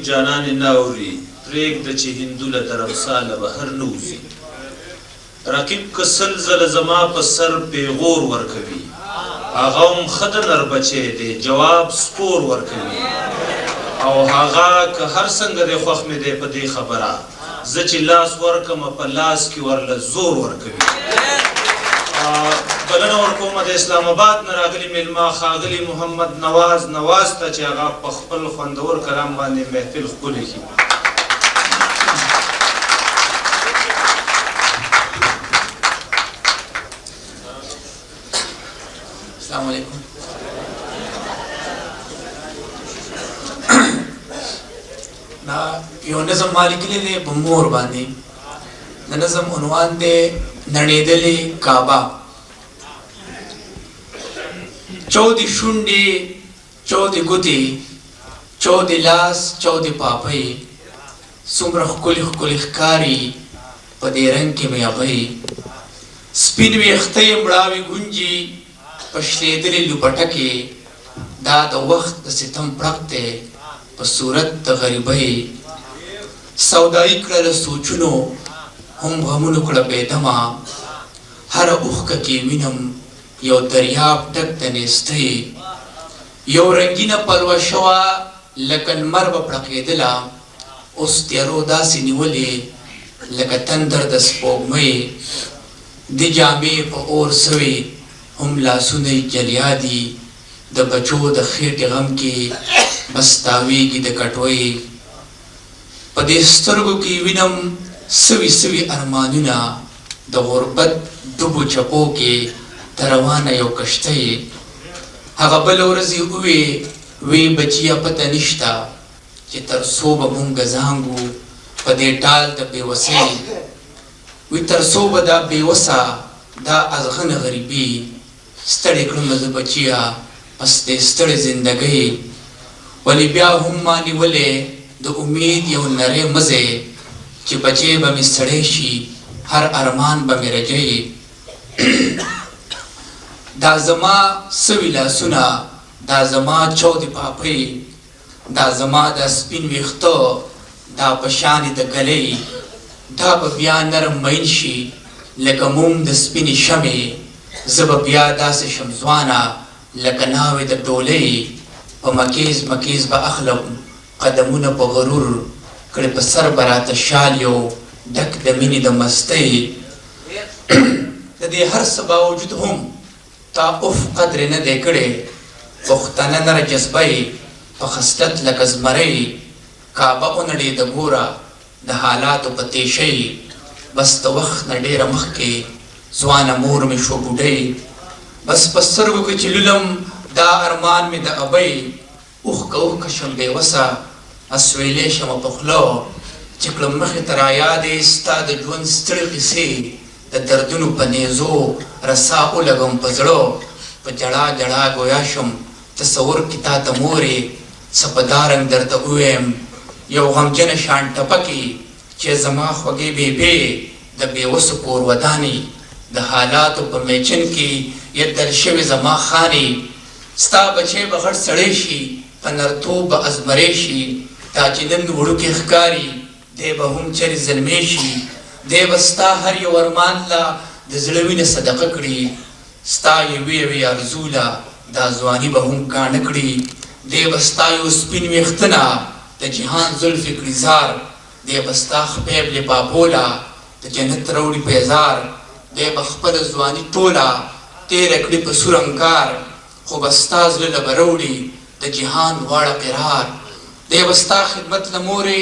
جانان ناوري پرېږده چې هندو له درمساله بهر نه وځي رقیب که سل ځله زما په سر پیغور ورکوي هغه هم ښه د نر بچی دی جواب سپور ورکوي او هغه که هر څنګه دی خوښ مې دی په دې خبره زه چې لاس ورکمه په لاس کې ورله زور ورکوي بلنه ورکومه د اسلام آباد نه راغلي میلمه ښاغلي محمد نواز ته چې هغه په خپل خوندور کلام باندې محفل ښکلی کړي السلام علیکم دا یو نظم ما لیکلی دی په مور باندې د نظم عنوان دی نړېدلې کعبه چودې شونډې چودې ګوتې چودې لاس چودې پاپۍ څومره ښکلي ښکلي ښکاري په دې رنګ کې مې هغوی سپین ویښته یې مړاوې ګونجي په شلېدلې لوپټکې دا د وخت د ستم پړق دی په صورت د غریبۍ سودایي کړه له سوچونو هم غمونو کړه بېدمه هره اوښکه کې وینم یو دریاب ډک د نیستۍ یو رنګینه پلوه شوه لکه لمر به پړقېدله اوس تیارو داسې نیولې لکه تندر د سپوږمۍ دې جامې په اور سوې هم لاسونه یې جلیا دي د بچو د خېټې غم کې بس تاویږي د کټوۍ په دې سترګو کې وینم سوي سوي ارمانونه د غربت ډوبو چپو کې ته روانه یو کښتۍ هغه بله ورځ یې وی بچیه پته نشته چې تر څو به مونږ زانګو په دې ټال د بېوسۍ وی تر څو به دا بېوسه دا ازغنه غریبي ستړې کړمه زه بچیه پس دې ستړې زندګۍ ولې بیا هم ما نیولې د امید یو نری مزی چې بچی به مې ستړی شي هر ارمان به مې رجۍ دا زما سوي لاسونه دا زما چودې پاپۍ دا زما د سپین ویښته دا په شانې د ګلۍ دا به بیا نرم مین شي لکه موم د سپینې شمې زه به بیا داسې شم ځوانه لکه ناوې د ډولۍ په مکیز مکیز به اخلم قدمونه په غرور کړې په سر به راته شال یو ډک د مینې د مستۍ د دې هر څه باوجود هم تا اف قدرې نه دی کړې پښتنه نره جذبه په خصلت لکه زمرۍ کعبه ونړېده ګوره د حالاتو په تېشۍ بس د وخت نه ډېره مخکې ځوانه مور مې شو بوډۍ بس په سترګو کې چې لولم دا ارمان مې د ابۍ اوښکه اوښکه شم بېوسه اسویلی شمه په خوله چې کړم مخې ته رایادې ستا د ژوند ستړې قیسې د دردونو په نیزو رسا ولګم په زړه په جړا جړا ګویا شم تصور کې تا ته مورې څه په دا رنګ درته ووایم یو غمجنه شان ټپکې چې زما خوږې بېبې د بېوسو کور ودانې د حالاتو په میچن کې یدل شوې زما خانې ستا بچی به غټ سړی شي په نرتوب به ازمرې شي دا چې نن وړوکی ښکاري دی به هم چرې زلمی شي دی به ستا هر یو ارمان له د زړه وینه صدقه کړي ستا یوې یوې ارزو له دا ځواني به هم کاڼه کړي دی به ستا یو سپین ویښته نه د جهان زلفې کړي زار دی به ستا خپیب لبابو له د جنت راوړي پیزار دی به خپله ځواني ټوله تېره کړي په سور انګار خو به ستا زړه له به راوړي د جهان واړه قرار دی به ستا خدمت له مورې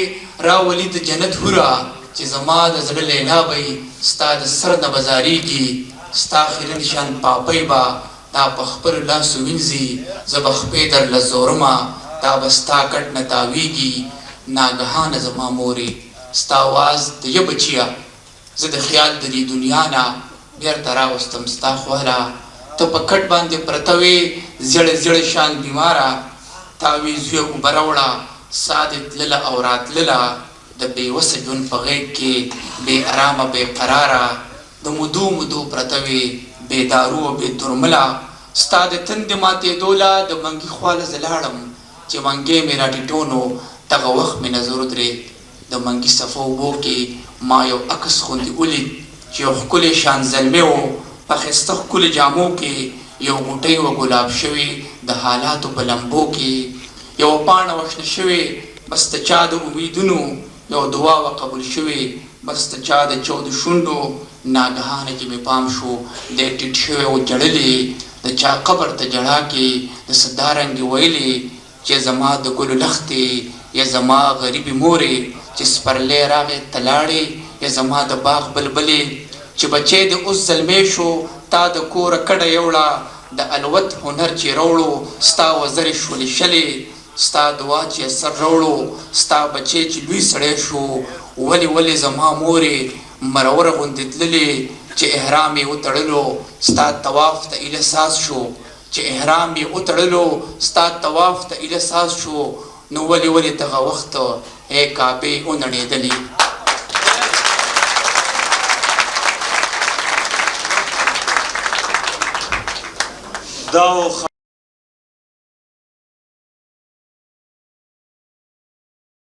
راولي د جنت هوره چې زما د زړه لیلا به ستا د سر نه به زارېږي ستا خیرن شان پاپۍ به دا په خپلو لاسو وینځي زه به خپې درله زورمه دا به ستا کټ نه تاویږي ناګهانه زما مورې ستا آواز د یه بچیه زه د خیال د دې دنیا نه بیرته راوستم ستا خواله ته په کټ باندې پرته وې زیړه زیړه شان بیماره تاویز یې اوبه راوړه ساه دې تلله او راتلله د بېوسه ژوند په غېږ کې بې ارامه بې قراره د مودو مودو پرته وې بې دارو او بې درمله ستا د تندې ماتېدو له د منګي خواله زه لاړم چې منګی مې راټیټو نو دغه وخت مې نظر ودرېد د منګي صفه اوبو کې ما یو عکس غوندې ولید چې یو ښکلی شان زلمی و په ښایسته ښکلو جامو کې یو غوټۍ و ګلاب شوې د حالاتو په لمبو کې یوه پاڼه وشنه شوې بس د چا د امیدونو یو دعا و قبول شوې بس د چا د چودو شونډو ناګهانه چې مې پام شو دی ټیټ شوی و جړلې د چا قبر ته جړا کې د څه دارنګې ویلې چې زما د ګلو لختې یا زما غریبې مورې چې سپرلی راغې ته لاړې یا زما د باغ بلبلې چې بچی دې اوس زلمی شو تا د کوره کډه یوړه د الوت هنر چې روړو ستا وزرې شولې شلې ستا دعا چې اثر روړو ستا بچی چې لوی سړی شو ولې زما مورې مرور غوندې تللې چې احرام یې وتړلو ستا طواف ته ایله ساز شو چې احرام یې وتړلو ستا طواف ته ایله ساز شو نو ولې دغه وخت ای کعبې ونړېدلې دا